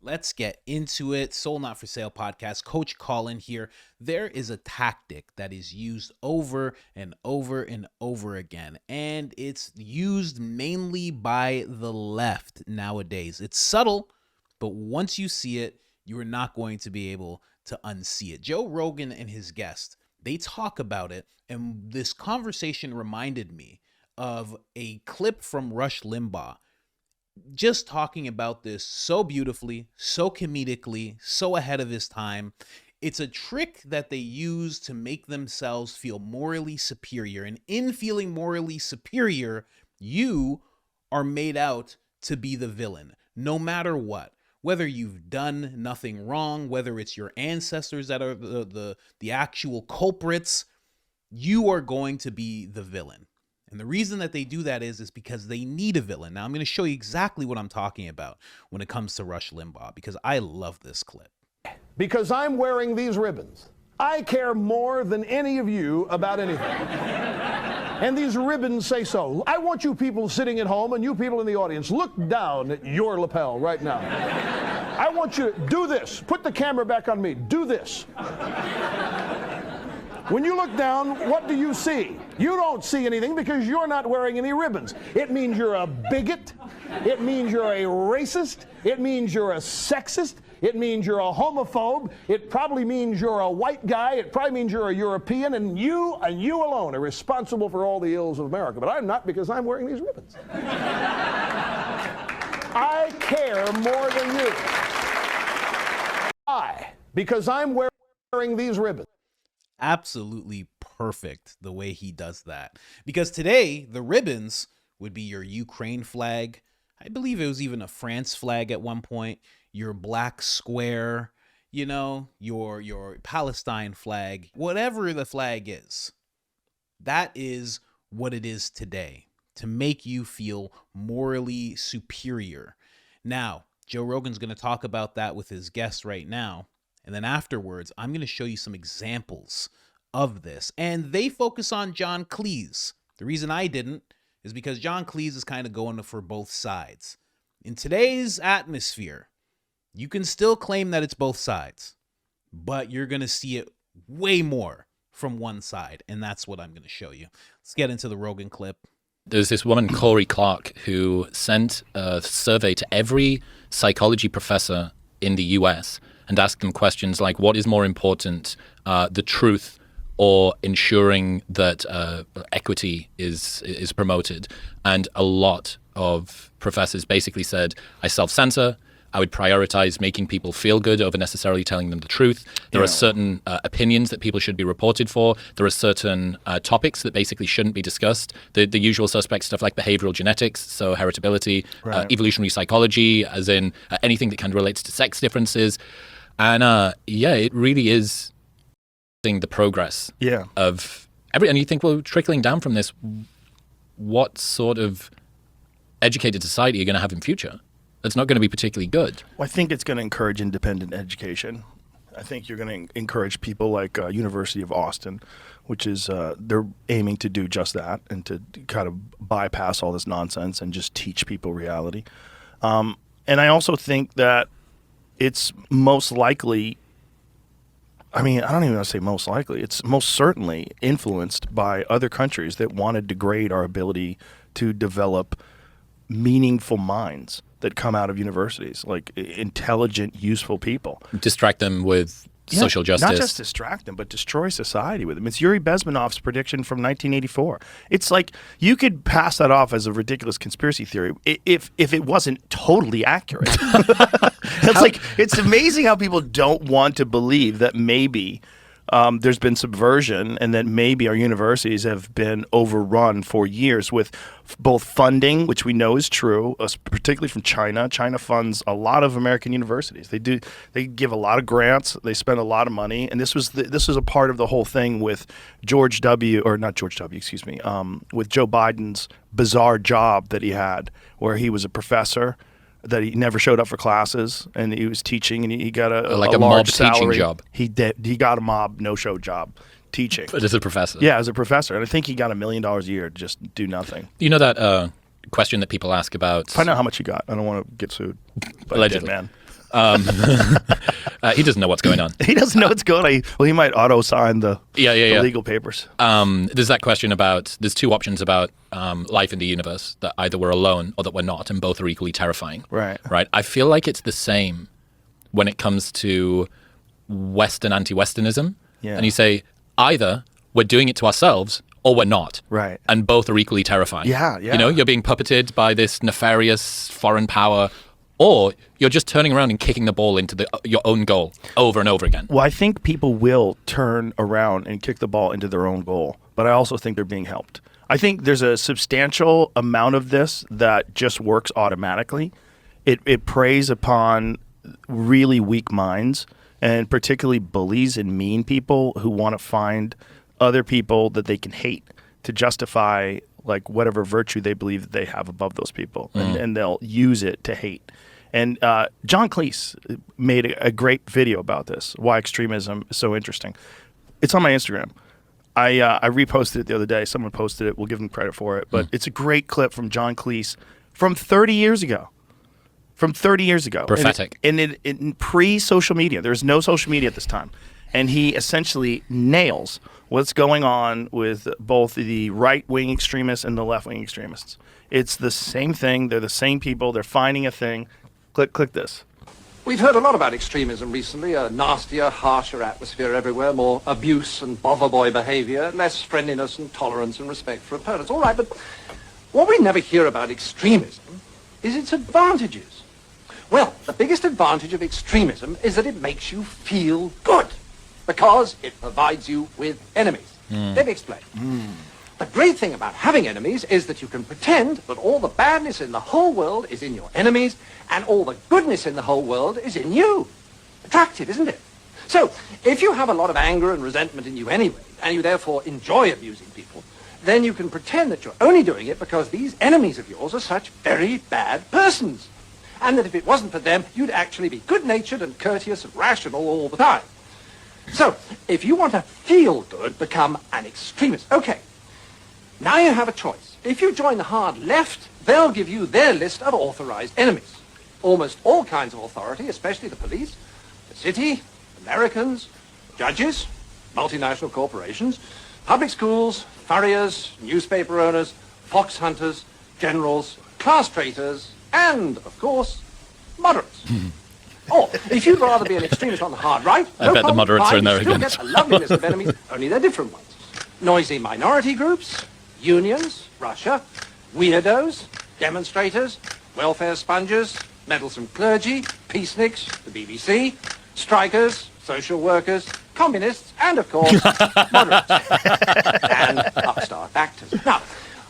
Let's get into it. Soul Not For Sale podcast. Coach Colin here. There is a tactic that is used over and over and over again, and it's used mainly by the left nowadays. It's subtle, but once you see it, you are not going to be able to unsee it. Joe Rogan and his guest, they talk about it, and this conversation reminded me of a clip from Rush Limbaugh, just talking about this so beautifully, so comedically, so ahead of his time. It's a trick that they use to make themselves feel morally superior. And in feeling morally superior, you are made out to be the villain, no matter what. Whether you've done nothing wrong, whether it's your ancestors that are the actual culprits, you are going to be the villain. And the reason that they do that is because they need a villain. Now, I'm going to show you exactly what I'm talking about when it comes to Rush Limbaugh, because I love this clip. Because I'm wearing these ribbons. I care more than any of you about anything. And these ribbons say so. I want you people sitting at home and you people in the audience, look down at your lapel right now. I want you to do this. Put the camera back on me. Do this. When you look down, what do you see? You don't see anything because you're not wearing any ribbons. It means you're a bigot. It means you're a racist. It means you're a sexist. It means you're a homophobe. It probably means you're a white guy. It probably means you're a European, and you alone are responsible for all the ills of America. But I'm not, because I'm wearing these ribbons. I care more than you. Because I'm wearing these ribbons. Absolutely perfect the way he does that. Because today, the ribbons would be your Ukraine flag. I believe it was even a France flag at one point. Your black square, you know, your Palestine flag, whatever the flag is. That is what it is today, to make you feel morally superior. Now, Joe Rogan's going to talk about that with his guest right now. And then afterwards, I'm going to show you some examples of this. And they focus on John Cleese. The reason I didn't is because John Cleese is kind of going for both sides. In today's atmosphere, you can still claim that it's both sides, but you're going to see it way more from one side. And that's what I'm going to show you. Let's get into the Rogan clip. There's this woman, Corey Clark, who sent a survey to every psychology professor in the US and asked them questions like, what is more important, the truth or ensuring that equity is promoted? And a lot of professors basically said, I self-censor. I would prioritize making people feel good over necessarily telling them the truth. There are certain opinions that people should be reported for. There are certain topics that basically shouldn't be discussed. The usual suspect stuff like behavioral genetics, so heritability, evolutionary psychology, as in anything that kind of relates to sex differences. And it really is the progress of every. And you think, well, trickling down from this, what sort of educated society are you going to have in future? That's not going to be particularly good. Well, I think it's going to encourage independent education. I think you're going to encourage people like University of Austin, which is they're aiming to do just that and to kind of bypass all this nonsense and just teach people reality. And I also think that it's most likely, I mean, I don't even want to say most likely, it's most certainly influenced by other countries that want to degrade our ability to develop meaningful minds that come out of universities, like intelligent, useful people. Distract them with social justice. Not just distract them, but destroy society with them. It's Yuri Bezmenov's prediction from 1984. It's like you could pass that off as a ridiculous conspiracy theory if it wasn't totally accurate. It's amazing how people don't want to believe that maybe there's been subversion and that maybe our universities have been overrun for years with both funding, which we know is true, particularly from China. China funds a lot of American universities. They give a lot of grants. They spend a lot of money. And this was a part of the whole thing with with Joe Biden's bizarre job that he had, where he was a professor, that he never showed up for classes, and he was teaching, and he got a large mob salary. teaching job. He got a mob no-show job teaching. But as a professor. Yeah, as a professor. And I think he got $1 million a year to just do nothing. You know that question that people ask about... Find out how much he got. I don't want to get sued. But allegedly. I did, man. He doesn't know what's going on. He doesn't know what's going on. Well, he might auto-sign the legal papers. There's that question about, there's two options about life in the universe, that either we're alone or that we're not, and both are equally terrifying. Right. I feel like it's the same when it comes to Western anti-Westernism. Yeah. And you say, either we're doing it to ourselves or we're not. Right. And both are equally terrifying. Yeah. You know, you're being puppeted by this nefarious foreign power, or you're just turning around and kicking the ball into your own goal over and over again. Well, I think people will turn around and kick the ball into their own goal, but I also think they're being helped. I think there's a substantial amount of this that just works automatically. It preys upon really weak minds, and particularly bullies and mean people who want to find other people that they can hate to justify like whatever virtue they believe that they have above those people, and they'll use it to hate. And John Cleese made a great video about this, why extremism is so interesting. It's on my Instagram. I reposted it the other day. Someone posted it. We'll give them credit for it. But it's a great clip from John Cleese from 30 years ago. Prophetic. And in pre-social media. There's no social media at this time. And he essentially nails what's going on with both the right-wing extremists and the left-wing extremists. It's the same thing. They're the same people. They're finding a thing. Click this. We've heard a lot about extremism recently, a nastier, harsher atmosphere everywhere, more abuse and bother boy behavior, less friendliness and tolerance and respect for opponents. All right, but what we never hear about extremism is its advantages. Well, the biggest advantage of extremism is that it makes you feel good because it provides you with enemies. Let me explain. The great thing about having enemies is that you can pretend that all the badness in the whole world is in your enemies and all the goodness in the whole world is in you. Attractive, isn't it? So, if you have a lot of anger and resentment in you anyway, and you therefore enjoy abusing people, then you can pretend that you're only doing it because these enemies of yours are such very bad persons. And that if it wasn't for them, you'd actually be good-natured and courteous and rational all the time. So, if you want to feel good, become an extremist. Okay. Now you have a choice. If you join the hard left, they'll give you their list of authorized enemies. Almost all kinds of authority, especially the police, the city, Americans, judges, multinational corporations, public schools, furriers, newspaper owners, fox hunters, generals, class traitors, and, of course, moderates. Or, if you'd rather be an extremist on the hard right, I bet the moderates are in there again. again. Get a lovely list of enemies, only they're different ones. Noisy minority groups, unions, Russia, weirdos, demonstrators, welfare sponges, meddlesome clergy, peaceniks, the BBC, strikers, social workers, communists, and, of course, moderates. And upstart actors. Now,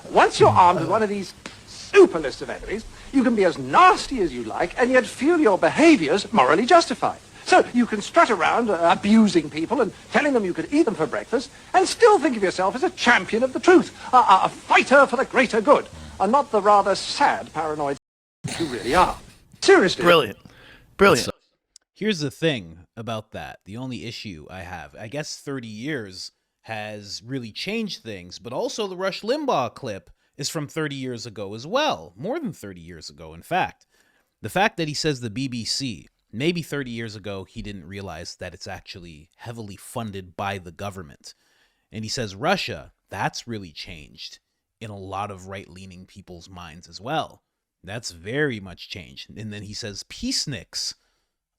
once you're armed with one of these super lists of enemies, you can be as nasty as you like and yet feel your behaviors morally justified. So you can strut around abusing people and telling them you could eat them for breakfast and still think of yourself as a champion of the truth, a fighter for the greater good, and not the rather sad paranoid you really are. Seriously. Brilliant. Here's the thing about that. The only issue I have, I guess 30 years has really changed things, but also the Rush Limbaugh clip is from 30 years ago as well. More than 30 years ago, in fact. The fact that he says the BBC, maybe 30 years ago, he didn't realize that it's actually heavily funded by the government. And he says Russia, that's really changed in a lot of right-leaning people's minds as well. That's very much changed. And then he says peaceniks.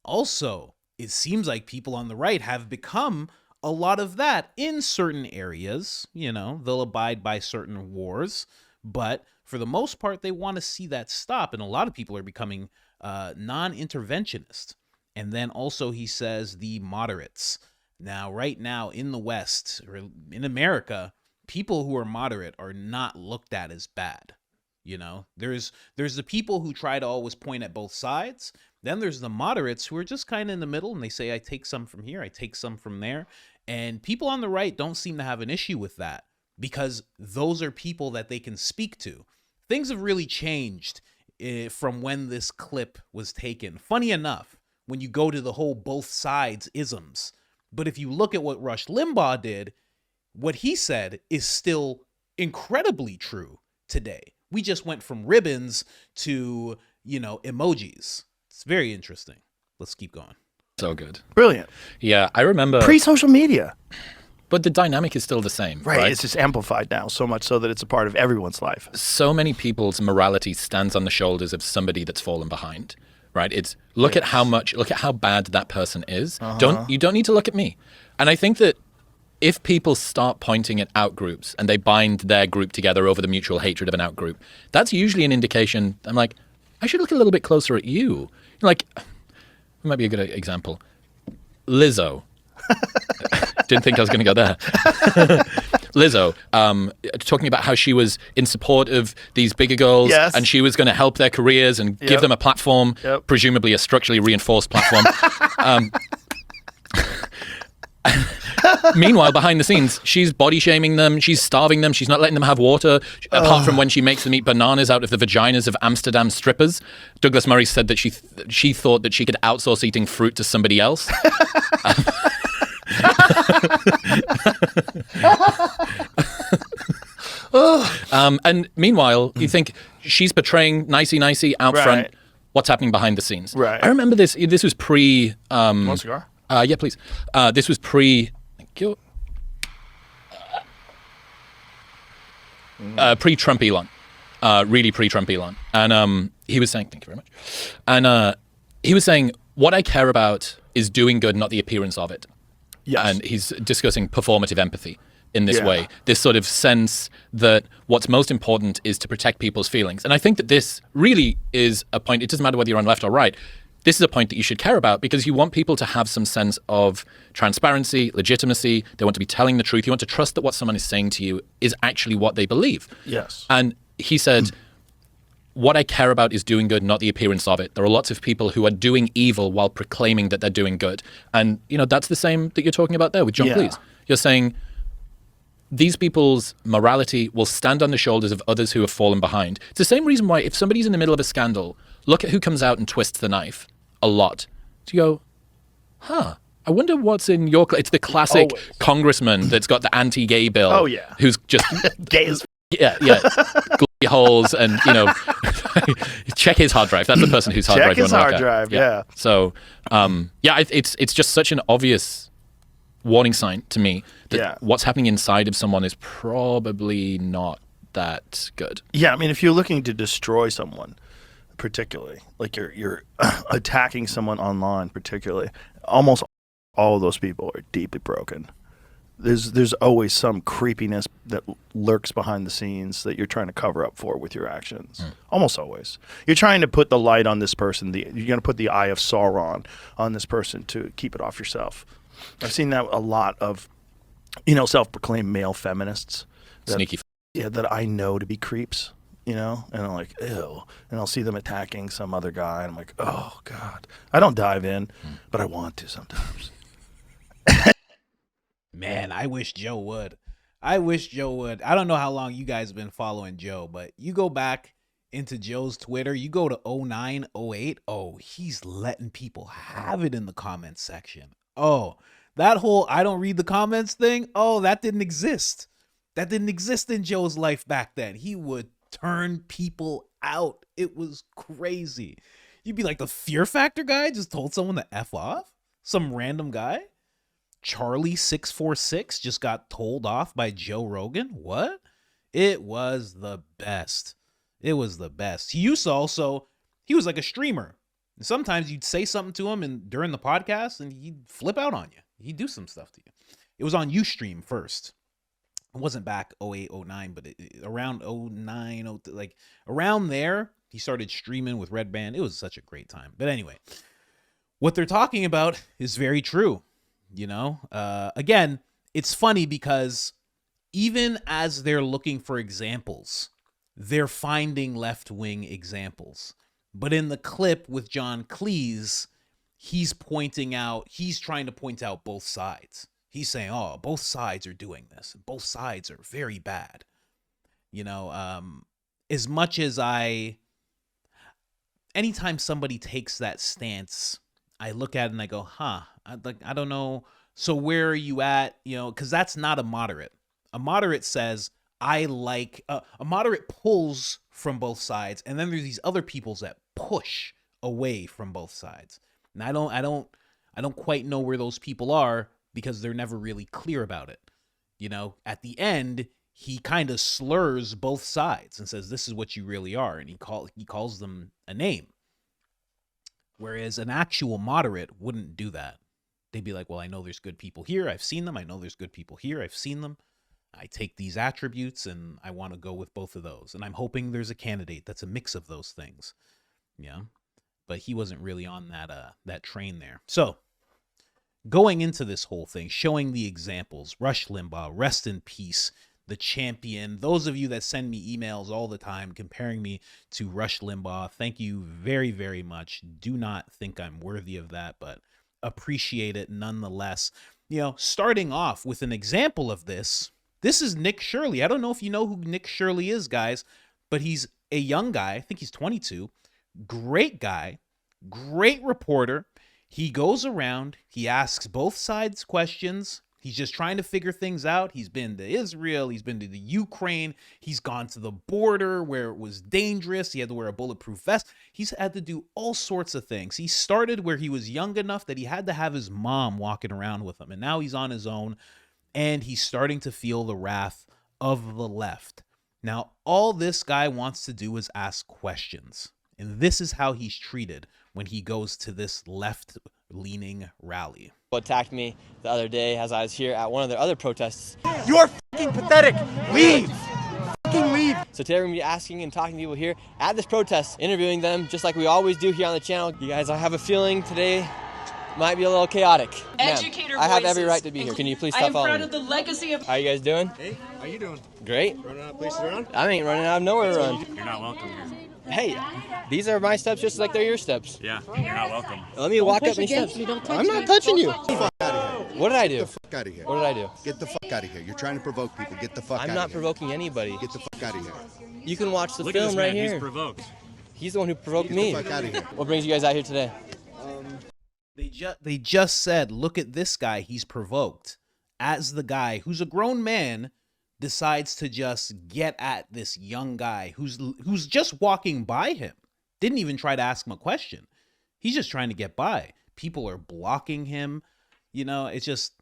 Also, it seems like people on the right have become a lot of that in certain areas. You know, they'll abide by certain wars, but for the most part, they want to see that stop. And a lot of people are becoming non-interventionist. And then also he says the moderates. Now, right now in the West, or in America, people who are moderate are not looked at as bad. You know, there's the people who try to always point at both sides. Then there's the moderates who are just kind of in the middle, and they say, I take some from here, I take some from there. And people on the right don't seem to have an issue with that because those are people that they can speak to. Things have really changed from when this clip was taken. Funny enough, when you go to the whole both sides isms. But if you look at what Rush Limbaugh did, what he said is still incredibly true today. We just went from ribbons to, emojis. It's very interesting. Let's keep going. So good. Brilliant. Yeah, I remember. Pre-social media. But the dynamic is still the same, right? It's just amplified now so much so that it's a part of everyone's life. So many people's morality stands on the shoulders of somebody that's fallen behind, right? It's look at how bad that person is. You don't need to look at me. And I think that if people start pointing at out-groups and they bind their group together over the mutual hatred of an out-group, that's usually an indication. I'm like, I should look a little bit closer at you. Like, it might be a good example. Lizzo. Didn't think I was going to go there. Lizzo, talking about how she was in support of these bigger girls, and she was going to help their careers and give them a platform, presumably a structurally reinforced platform. Meanwhile, behind the scenes, she's body shaming them, she's starving them, she's not letting them have water, apart from when she makes them eat bananas out of the vaginas of Amsterdam strippers. Douglas Murray said that she thought that she could outsource eating fruit to somebody else. And meanwhile, you think she's portraying nicey out front. What's happening behind the scenes? Right. I remember this. This was pre. Want a cigar? Yeah, please. This was pre. Thank you. Pre-Trump Elon. Really pre-Trump Elon. And he was saying, thank you very much. And he was saying, what I care about is doing good, not the appearance of it. Yes. And he's discussing performative empathy in this way, this sort of sense that what's most important is to protect people's feelings. And I think that this really is a point, it doesn't matter whether you're on left or right, this is a point that you should care about because you want people to have some sense of transparency, legitimacy, they want to be telling the truth, you want to trust that what someone is saying to you is actually what they believe. Yes. And he said, what I care about is doing good, not the appearance of it. There are lots of people who are doing evil while proclaiming that they're doing good. And, you know, that's the same that you're talking about there with John Cleese. You're saying these people's morality will stand on the shoulders of others who have fallen behind. It's the same reason why if somebody's in the middle of a scandal, look at who comes out and twists the knife a lot. So you go, I wonder what's in your... It's the classic congressman that's got the anti-gay bill. Oh, yeah. Who's just... Gay as... Yeah. Glory holes and, you know, check his hard drive. That's the person whose hard drive you want to look at. Check his hard drive, yeah. So, it's just such an obvious warning sign to me that what's happening inside of someone is probably not that good. Yeah, I mean, if you're looking to destroy someone, particularly, like you're attacking someone online, particularly, almost all of those people are deeply broken. There's always some creepiness that lurks behind the scenes that you're trying to cover up for with your actions. Almost always. You're trying to put the light on this person. You're going to put the eye of Sauron on this person to keep it off yourself. I've seen that a lot of, you know, self-proclaimed male feminists. Sneaky. That I know to be creeps, you know? And I'm like, ew. And I'll see them attacking some other guy, and I'm like, oh, God. I don't dive in, but I want to sometimes. Man, I wish Joe would. I don't know how long you guys have been following Joe, but you go back into Joe's Twitter, you go to 09, 08. Oh, he's letting people have it in the comments section. Oh, that whole I don't read the comments thing. Oh, that didn't exist. That didn't exist in Joe's life back then. He would turn people out. It was crazy. You'd be like, the Fear Factor guy just told someone to F off? Some random guy? Charlie646 just got told off by Joe Rogan. What? It was the best. He was like a streamer. Sometimes you'd say something to him and during the podcast and he'd flip out on you. He'd do some stuff to you. It was on Ustream first. It wasn't back 08, 09, but around 09, like around there, he started streaming with Red Band. It was such a great time. But anyway, what they're talking about is very true. You know, again, it's funny because even as they're looking for examples, they're finding left-wing examples. But in the clip with John Cleese, he's trying to point out both sides. He's saying, oh, both sides are doing this. Both sides are very bad. You know, as much as anytime somebody takes that stance, I look at it and I go, I don't know. So where are you at? You know, because that's not a moderate. A moderate says, a moderate pulls from both sides. And then there's these other peoples that push away from both sides. And I don't quite know where those people are because they're never really clear about it. You know, at the end, he kind of slurs both sides and says, this is what you really are. And he calls them a name. Whereas an actual moderate wouldn't do that. They'd be like, well, I know there's good people here. I've seen them. I know there's good people here. I've seen them. I take these attributes and I want to go with both of those. And I'm hoping there's a candidate that's a mix of those things. Yeah. But he wasn't really on that train there. So going into this whole thing, showing the examples, Rush Limbaugh, rest in peace, the champion. Those of you that send me emails all the time comparing me to Rush Limbaugh, thank you very, very much. Do not think I'm worthy of that, but appreciate it nonetheless. You know, starting off with an example of this, this is Nick Shirley. I don't know if you know who Nick Shirley is, guys, but he's a young guy. I think he's 22. Great guy, great reporter. He goes around, he asks both sides questions. He's just trying to figure things out. He's been to Israel. He's been to the Ukraine. He's gone to the border where it was dangerous. He had to wear a bulletproof vest. He's had to do all sorts of things. He started where he was young enough that he had to have his mom walking around with him. And now he's on his own, and he's starting to feel the wrath of the left. Now, all this guy wants to do is ask questions. And this is how he's treated when he goes to this left-leaning rally. Attacked me the other day as I was here at one of their other protests. You're fucking pathetic. Leave. Fucking leave. So today we're going to be asking and talking to people here at this protest, interviewing them just like we always do here on the channel. You guys, I have a feeling today might be a little chaotic. Educator I have voices. every right to be here. Can you please I stop am following proud me? of the legacy of... How you guys doing? Hey, how you doing? Great. Running out of places to run? I ain't running out of nowhere to run. You're not welcome here. Hey, these are my steps just like they're your steps. Yeah, you're not welcome. Let me walk up these steps. I'm not touching you. Get the fuck out of here. What did I do? Get the fuck out of here. What did I do? Get the fuck out of here. You're trying to provoke people. Get the fuck out of I'm here. not provoking anybody. Get the fuck out of here. You can watch the Look at film this right man, here. he's provoked. He's the one who provoked Get me. the fuck out of here. What brings you guys out here today? They just said, look at this guy, he's provoked. As the guy who's a grown man decides to just get at this young guy who's just walking by him. Didn't even try to ask him a question. He's just trying to get by. People are blocking him. You know, it's just,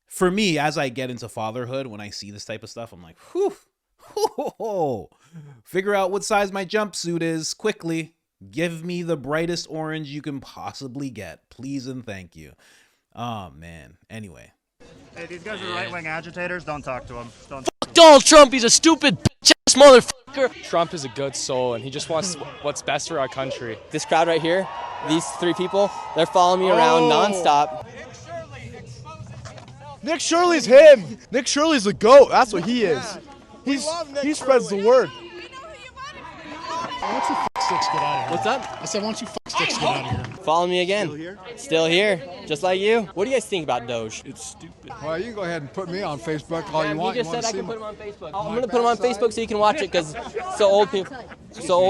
for me, as I get into fatherhood, when I see this type of stuff, I'm like, whew, figure out what size my jumpsuit is quickly. Give me the brightest orange you can possibly get. Please and thank you. Oh, man. Anyway. Hey, these guys are right-wing agitators. Don't talk to them. Don't. Donald Trump, he's a stupid bitch-ass motherfucker. Trump is a good soul, and he just wants what's best for our country. This crowd right here, these three people, they're following me around nonstop. Nick Shirley's him. Nick Shirley's the GOAT. That's what he is. He spreads the word. Why don't you sticks get out of here? What's up? I said, why don't you sticks get out of here? Follow me again. Still here, just like you. What do you guys think about Doge? It's stupid. Well, you can go ahead and put me on Facebook all you You want. just You want said to I see can put my- him on Facebook. I'm gonna put him on Facebook so you can watch it, because so old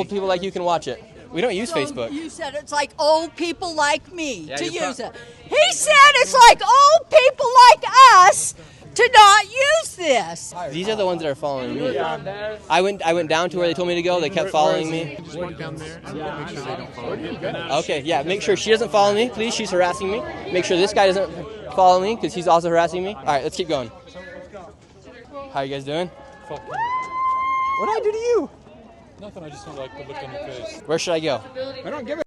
people like you can watch it. We don't use Facebook. You said it's like old people like me Yeah, to you're use it. He said it's like old people like us to not use this. These are the ones that are following me. I went down to where they told me to go. They kept following me. Just walk down there and make sure they don't follow you. Okay, yeah, make sure she doesn't follow me, please. She's harassing me. Make sure this guy doesn't follow me, because he's also harassing me. All right, let's keep going. How you guys doing? What did I do to you? Nothing, I just don't like the look on your face. Where should I go? I don't give a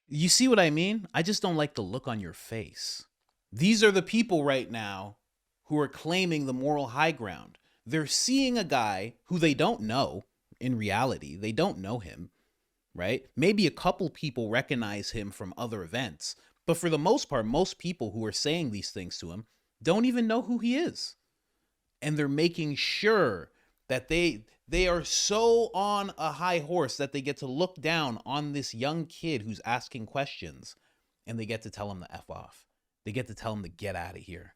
You see what I mean? I just don't like the look on your face. These are the people right now who are claiming the moral high ground. They're seeing a guy who they don't know in reality. They don't know him, right? Maybe a couple people recognize him from other events, but for the most part, most people who are saying these things to him don't even know who he is. And they're making sure that they are so on a high horse that they get to look down on this young kid who's asking questions, and they get to tell him to F off. They get to tell him to get out of here.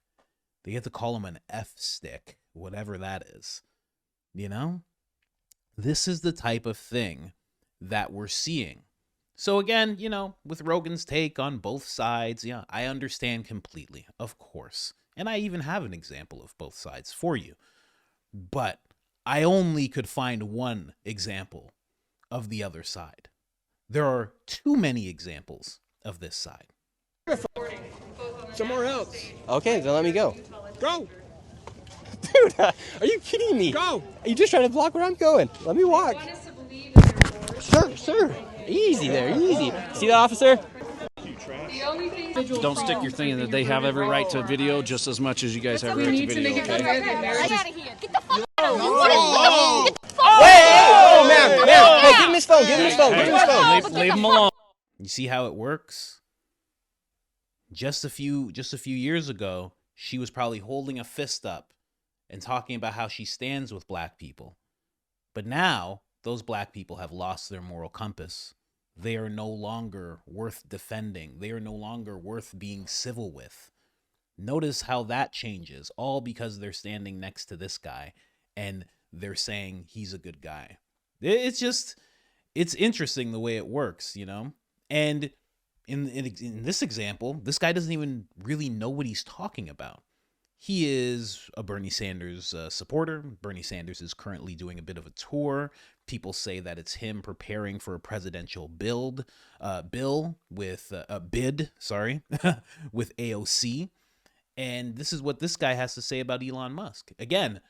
They get to call him an F stick, whatever that is. You know? This is the type of thing that we're seeing. So again, you know, with Rogan's take on both sides, yeah, I understand completely, of course. And I even have an example of both sides for you. But I only could find one example of the other side. There are too many examples of this side. Somewhere else. Okay, then let me go. Go. Dude, are you kidding me? Go. Are you just trying to block where I'm going? Let me walk. Sir. Easy there, easy. See that, officer? Don't stick your thing in that they have every right to video just as much as you guys have every right to video, okay? Get out of here. Get the fuck out of here. Oh, man. Hey, give him his phone. Give him his phone. Leave him alone. You see how it works? Just a few years ago, she was probably holding a fist up and talking about how she stands with black people. But now, those black people have lost their moral compass. They are no longer worth defending. They are no longer worth being civil with. Notice how that changes, all because they're standing next to this guy and they're saying he's a good guy. It's interesting the way it works, you know? And in this example, this guy doesn't even really know what he's talking about. He is a Bernie Sanders supporter. Bernie Sanders is currently doing a bit of a tour. People say that it's him preparing for a presidential bill with with AOC. And this is what this guy has to say about Elon Musk. Again,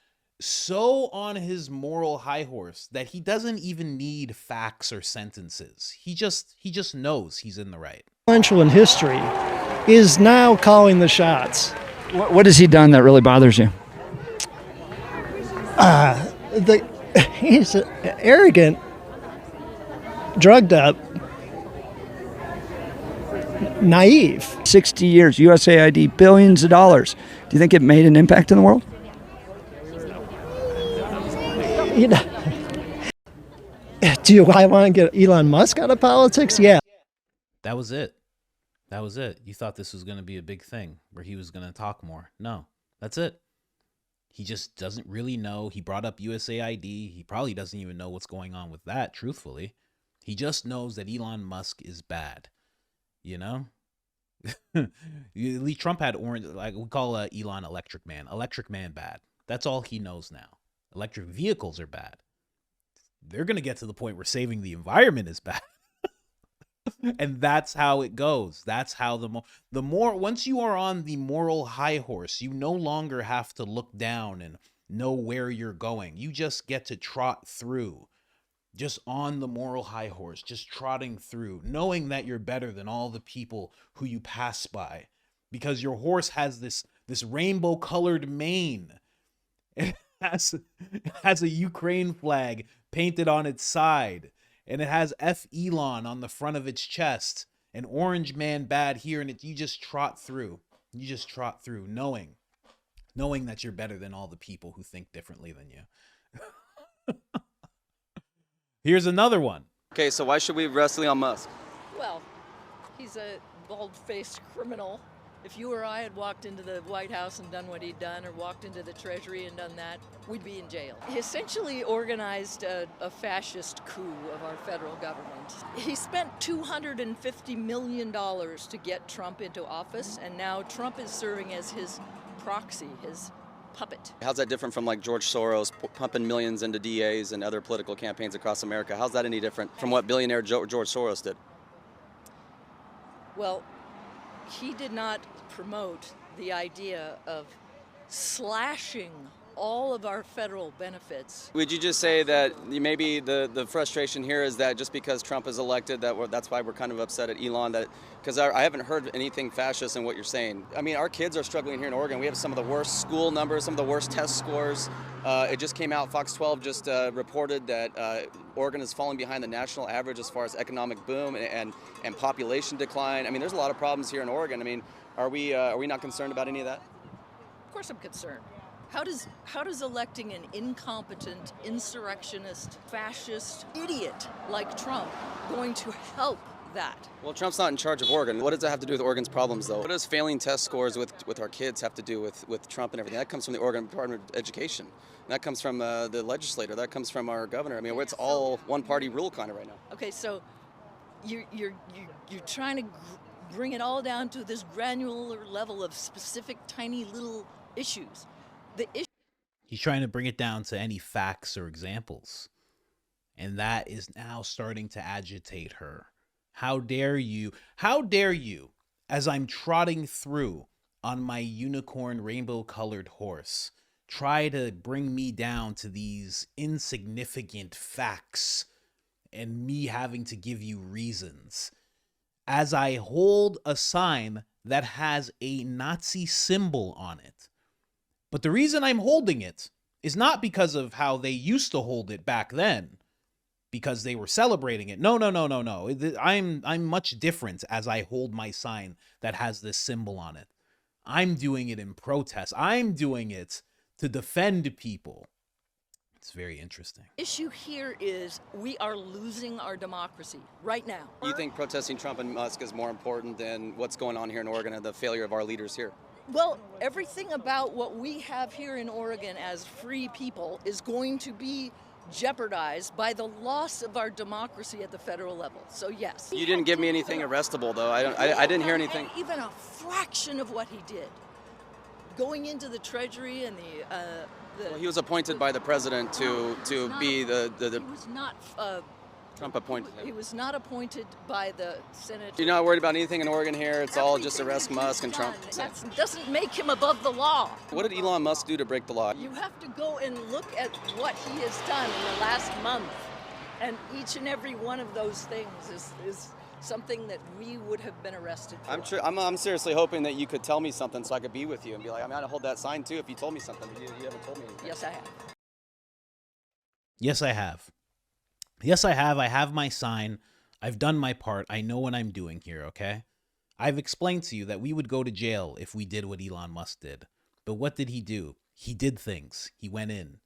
so on his moral high horse that he doesn't even need facts or sentences. He just knows he's in the right. Influential in history is now calling the shots. What has he done that really bothers you? He's arrogant, drugged up, naive. 60 years, USAID, billions of dollars. Do you think it made an impact in the world? You know, do I want to get Elon Musk out of politics? Yeah. That was it. You thought this was going to be a big thing where he was going to talk more. No, that's it. He just doesn't really know. He brought up USAID. He probably doesn't even know what's going on with that, truthfully. He just knows that Elon Musk is bad, you know? Trump had orange, like we call Elon Electric Man. Electric Man bad. That's all he knows now. Electric vehicles are bad. They're going to get to the point where saving the environment is bad. And that's how it goes. That's how the more once you are on the moral high horse, you no longer have to look down and know where you're going. You just get to trot through, just on the moral high horse, just trotting through, knowing that you're better than all the people who you pass by, because your horse has this rainbow colored mane. It has a Ukraine flag painted on its side. And it has F Elon on the front of its chest, an orange man bad here, and you just trot through. You just trot through, knowing that you're better than all the people who think differently than you. Here's another one. Okay, so why should we wrestle on Musk? Well, he's a bald-faced criminal. If you or I had walked into the White House and done what he'd done, or walked into the Treasury and done that, we'd be in jail. He essentially organized a fascist coup of our federal government. He spent $250 million to get Trump into office, and now Trump is serving as his proxy, his puppet. How's that different from like George Soros pumping millions into DAs and other political campaigns across America? How's that any different from what billionaire George Soros did? Well, he did not promote the idea of slashing all of our federal benefits. Would you just say that maybe the frustration here is that just because Trump is elected, that's why we're kind of upset at Elon? Because I haven't heard anything fascist in what you're saying. I mean, our kids are struggling here in Oregon. We have some of the worst school numbers, some of the worst test scores. It just came out, Fox 12 just reported that Oregon is falling behind the national average as far as economic boom and population decline. I mean, there's a lot of problems here in Oregon. I mean, are we not concerned about any of that? Of course I'm concerned. How does electing an incompetent, insurrectionist, fascist idiot like Trump going to help that? Well, Trump's not in charge of Oregon. What does that have to do with Oregon's problems, though? What does failing test scores with our kids have to do with Trump and everything? That comes from the Oregon Department of Education. That comes from the legislator. That comes from our governor. I mean, it's all one-party rule kind of right now. Okay, so you're trying to bring it all down to this granular level of specific, tiny little issues. He's trying to bring it down to any facts or examples. And that is now starting to agitate her. How dare you? How dare you, as I'm trotting through on my unicorn rainbow-colored horse, try to bring me down to these insignificant facts and me having to give you reasons, as I hold a sign that has a Nazi symbol on it. But the reason I'm holding it is not because of how they used to hold it back then, because they were celebrating it. No. I'm much different as I hold my sign that has this symbol on it. I'm doing it in protest. I'm doing it to defend people. It's very interesting. Issue here is we are losing our democracy right now. You think protesting Trump and Musk is more important than what's going on here in Oregon and the failure of our leaders here? Well, everything about what we have here in Oregon as free people is going to be jeopardized by the loss of our democracy at the federal level. So yes. You didn't give me anything arrestable, though. I didn't hear anything. Even a fraction of what he did. Going into the Treasury and well, he was appointed by the president to be the he was not Trump appointed him. He was not appointed by the Senate. You're not worried about anything in Oregon here? It's all just arrest Musk and Trump? That doesn't make him above the law. What did Elon Musk do to break the law? You have to go and look at what he has done in the last month. And each and every one of those things is something that we would have been arrested for. I'm seriously hoping that you could tell me something so I could be with you and be like, I'm going to hold that sign too if you told me something. You haven't told me anything. Yes, I have. Yes, I have. Yes, I have. I have my sign. I've done my part. I know what I'm doing here, okay? I've explained to you that we would go to jail if we did what Elon Musk did. But what did he do? He did things. He went in.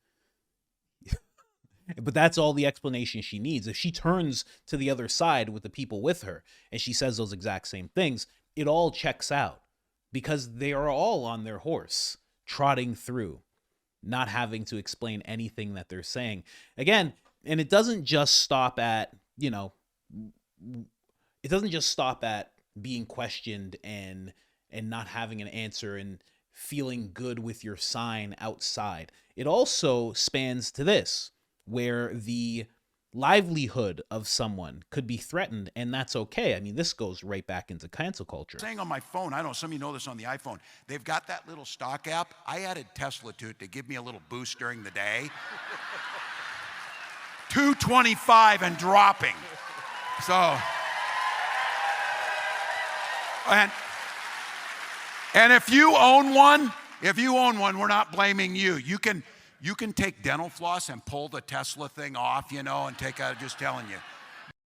But that's all the explanation she needs. If she turns to the other side with the people with her and she says those exact same things, it all checks out because they are all on their horse, trotting through, not having to explain anything that they're saying. Again, and it doesn't just stop at, it doesn't just stop at being questioned and not having an answer and feeling good with your sign outside. It also spans to this, where the livelihood of someone could be threatened, and that's okay. I mean, this goes right back into cancel culture. Saying on my phone, I don't know, some of you know this on the iPhone, they've got that little stock app. I added Tesla to it to give me a little boost during the day. 225 and dropping. So, and if you own one, we're not blaming you. You can take dental floss and pull the Tesla thing off, and take out, just telling you.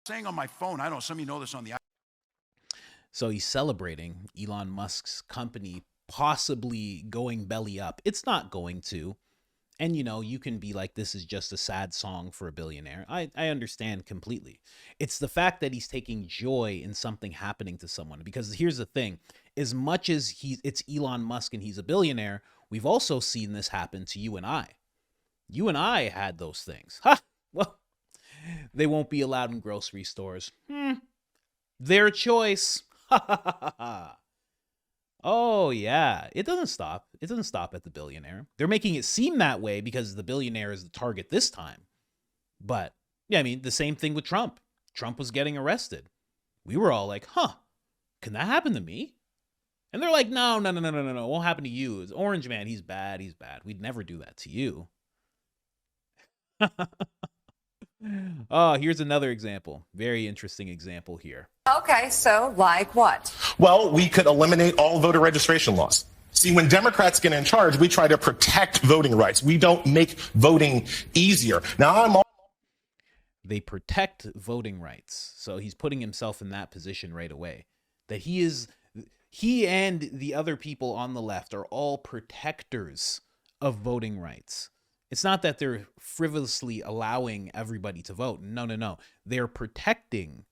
Saying on my phone, I don't know, some of you know this on the So he's celebrating Elon Musk's company possibly going belly up. It's not going to. And, you can be like, this is just a sad song for a billionaire. I understand completely. It's the fact that he's taking joy in something happening to someone. Because here's the thing. As much as it's Elon Musk and he's a billionaire, we've also seen this happen to you and I. You and I had those things. Ha! Well, they won't be allowed in grocery stores. Their choice. Ha ha ha ha. Oh, yeah. It doesn't stop. It doesn't stop at the billionaire. They're making it seem that way because the billionaire is the target this time. But, yeah, I mean, the same thing with Trump. Trump was getting arrested. We were all like, can that happen to me? And they're like, no. It won't happen to you. It's Orange Man. He's bad. We'd never do that to you. Oh, here's another example. Very interesting example here. Okay, so like what? Well, we could eliminate all voter registration laws. See, when Democrats get in charge, we try to protect voting rights. We don't make voting easier. Now, They protect voting rights. So he's putting himself in that position right away. That he and the other people on the left are all protectors of voting rights. It's not that they're frivolously allowing everybody to vote. No. They're protecting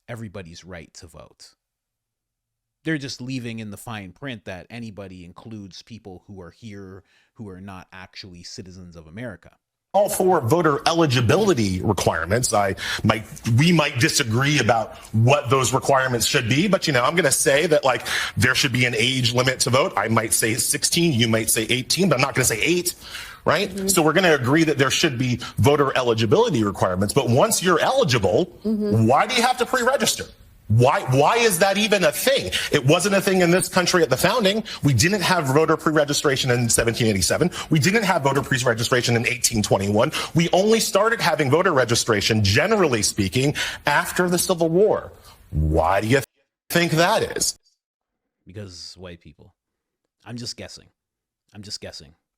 everybody's right to vote. They're just leaving in the fine print that anybody includes people who are here who are not actually citizens of America. all for voter eligibility requirements. We might disagree about what those requirements should be, but I'm going to say that there should be an age limit to vote. I might say 16, you might say 18, but I'm not going to say 8. Right? Mm-hmm. So we're going to agree that there should be voter eligibility requirements. But once you're eligible, why do you have to pre-register? Why is that even a thing? It wasn't a thing in this country at the founding. We didn't have voter pre-registration in 1787. We didn't have voter pre-registration in 1821. We only started having voter registration, generally speaking, after the Civil War. Why do you think that is? Because white people. I'm just guessing.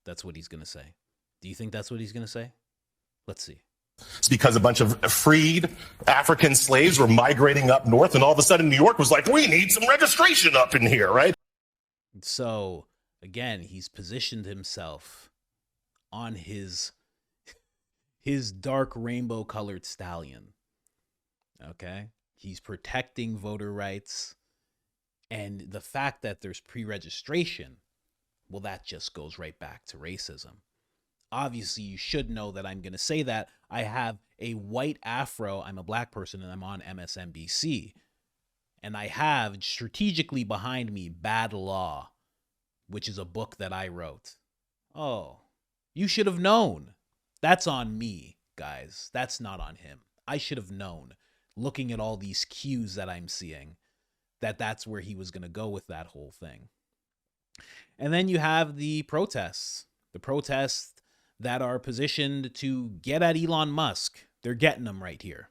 That's what he's going to say. Do you think that's what he's going to say? Let's see. It's because a bunch of freed African slaves were migrating up north, and all of a sudden New York was like, we need some registration up in here, right? So, again, he's positioned himself on his dark rainbow-colored stallion. Okay? He's protecting voter rights, and the fact that there's pre-registration, well, that just goes right back to racism. Obviously, you should know that I'm going to say that. I have a white afro. I'm a black person, and I'm on MSNBC. And I have strategically behind me Bad Law, which is a book that I wrote. Oh, you should have known. That's on me, guys. That's not on him. I should have known, looking at all these cues that I'm seeing, that that's where he was going to go with that whole thing. And then you have the protests that are positioned to get at Elon Musk. They're getting him right here.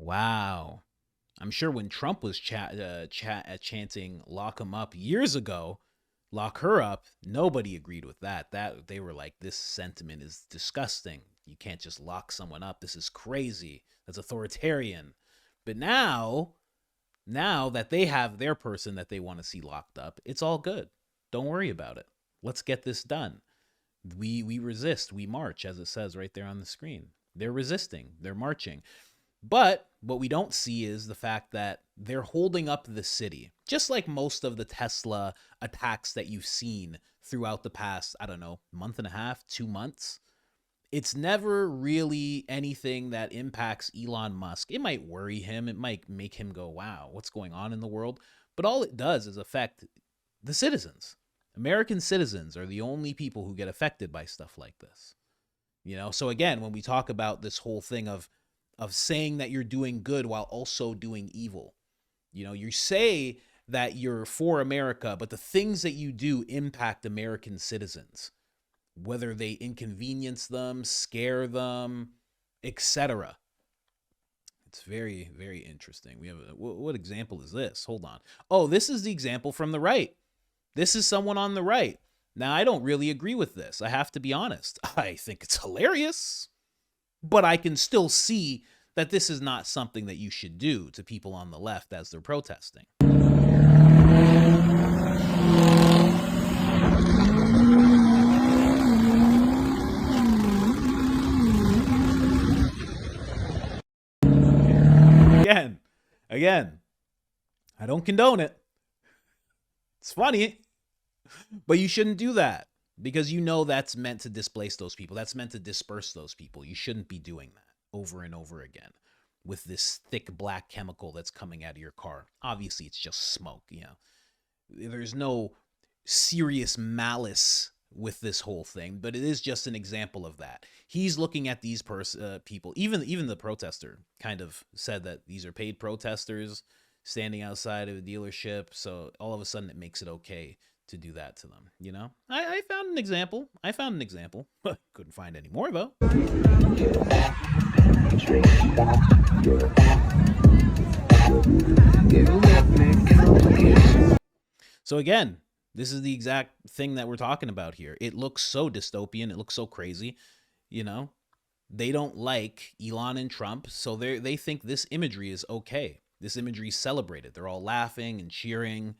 Wow. I'm sure when Trump was chanting lock him up years ago, lock her up, nobody agreed with that. That they were like, this sentiment is disgusting. You can't just lock someone up. This is crazy. That's authoritarian. But now that they have their person that they want to see locked up, it's all good. Don't worry about it. Let's get this done. We resist. We march, as it says right there on the screen. They're resisting. They're marching. But what we don't see is the fact that they're holding up the city, just like most of the Tesla attacks that you've seen throughout the past, I don't know, month and a half, 2 months. It's never really anything that impacts Elon Musk. It might worry him. It might make him go, wow, what's going on in the world? But all it does is affect the citizens. American citizens are the only people who get affected by stuff like this. You know, so again, when we talk about this whole thing of saying that you're doing good while also doing evil. You know, you say that you're for America, but the things that you do impact American citizens, whether they inconvenience them, scare them, etc. It's very, very interesting. We have what example is this? Hold on. Oh, this is the example from the right. This is someone on the right. Now, I don't really agree with this. I have to be honest. I think it's hilarious. But I can still see that this is not something that you should do to people on the left as they're protesting. Again, I don't condone it. It's funny, but you shouldn't do that. Because you know that's meant to displace those people. That's meant to disperse those people. You shouldn't be doing that over and over again with this thick black chemical that's coming out of your car. Obviously, it's just smoke, you know. There's no serious malice with this whole thing, but it is just an example of that. He's looking at these people. Even the protester kind of said that these are paid protesters standing outside of a dealership. So all of a sudden it makes it okay to do that to them, you know? I found an example. Couldn't find any more, though. So again, this is the exact thing that we're talking about here. It looks so dystopian. It looks so crazy, you know? They don't like Elon and Trump, so they think this imagery is okay. This imagery is celebrated. They're all laughing and cheering.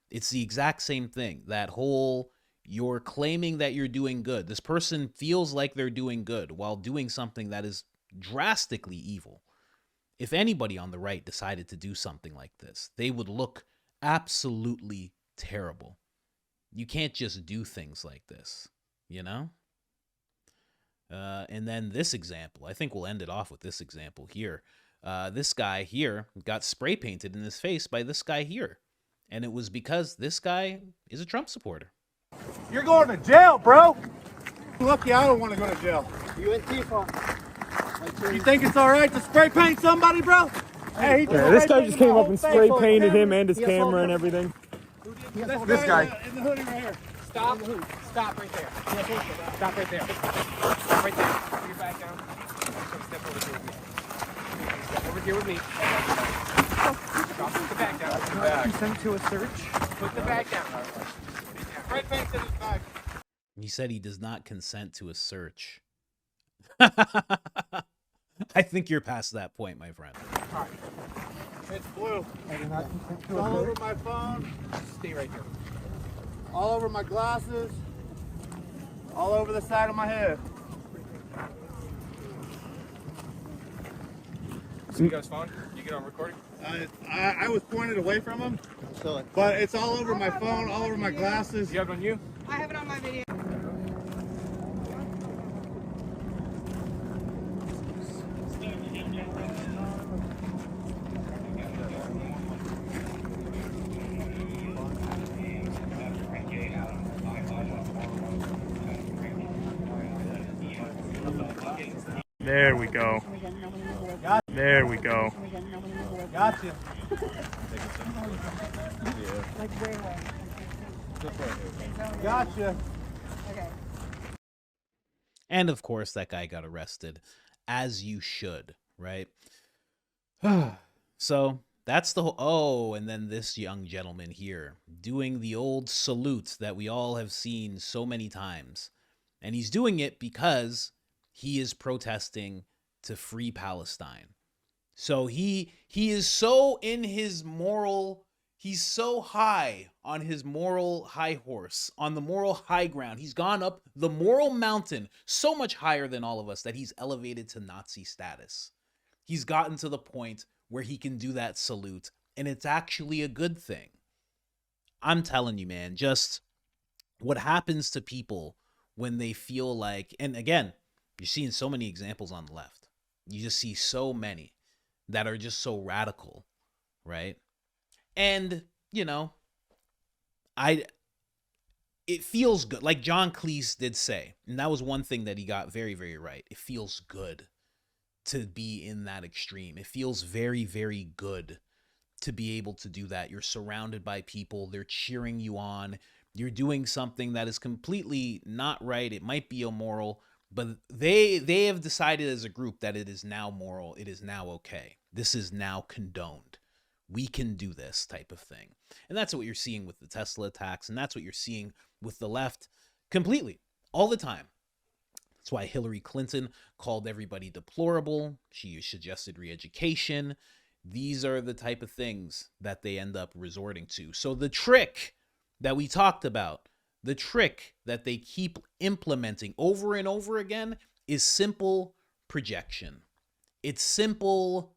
It's the exact same thing. That whole, you're claiming that you're doing good. This person feels like they're doing good while doing something that is drastically evil. If anybody on the right decided to do something like this, they would look absolutely terrible. You can't just do things like this, you know? And then this example, I think we'll end it off with this example here. This guy here got spray painted in his face by this guy here. And it was because this guy is a Trump supporter. You're going to jail, bro. Lucky I don't want to go to jail. You in Tifa. You think it's all right to spray paint somebody, bro? Hey, this guy just came up and spray painted him and his camera and everything. This guy. In the hoodie right here. Stop. Stop right there. Stop right there. Stop right there. Put your back down. Step over here with me. Step over here with me. Drop the back down. Put the back. Consent to a search. Put the back down. Spray paint in his back. He said he does not consent to a search. I think you're past that point, my friend. All right. It's blue. It's all over my phone. Stay right there. All over my glasses. All over the side of my head. So you got his phone? You get on recording? I was pointed away from him, but it's all over my phone, all over my glasses. You have it on you? I have it on my video. There we go. There we go. Gotcha. Gotcha. And of course, that guy got arrested, as you should, right? So that's the whole. Oh, and then this young gentleman here doing the old salute that we all have seen so many times. And he's doing it because he is protesting to free Palestine. So he is so in his moral, he's so high on his moral high horse, on the moral high ground. He's gone up the moral mountain so much higher than all of us that he's elevated to Nazi status. He's gotten to the point where he can do that salute, and it's actually a good thing. I'm telling you, man, just what happens to people when they feel like, and again, you're seeing so many examples on the left. You just see so many that are just so radical, right? And, you know, it feels good. Like John Cleese did say, and that was one thing that he got very, very right. It feels good to be in that extreme. It feels very, very good to be able to do that. You're surrounded by people. They're cheering you on. You're doing something that is completely not right. It might be immoral, but they have decided as a group that it is now moral. It is now okay. This is now condoned. We can do this type of thing. And that's what you're seeing with the Tesla attacks. And that's what you're seeing with the left completely all the time. That's why Hillary Clinton called everybody deplorable. She suggested re-education. These are the type of things that they end up resorting to. So the trick that we talked about, the trick that they keep implementing over and over again is simple projection. It's simple,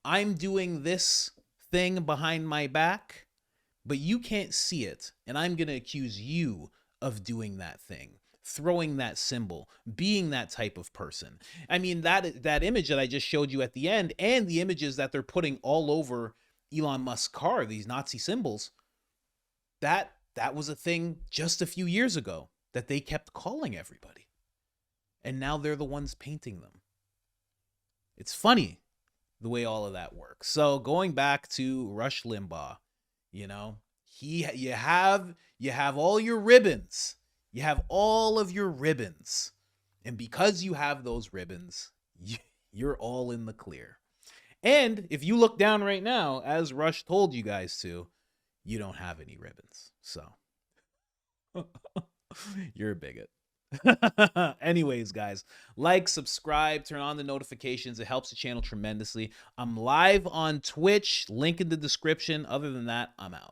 I'm doing this thing behind my back, but you can't see it, and I'm going to accuse you of doing that thing, throwing that symbol, being that type of person. I mean, that image that I just showed you at the end, and the images that they're putting all over Elon Musk's car, these Nazi symbols, that was a thing just a few years ago that they kept calling everybody. And now they're the ones painting them. It's funny the way all of that works. So going back to Rush Limbaugh, you know, you have all your ribbons. You have all of your ribbons. And because you have those ribbons, you're all in the clear. And if you look down right now, as Rush told you guys to, you don't have any ribbons. So you're a bigot. Anyways, guys, like, subscribe, turn on the notifications. It helps the channel tremendously. I'm live on Twitch, link in the description. Other than that, I'm out.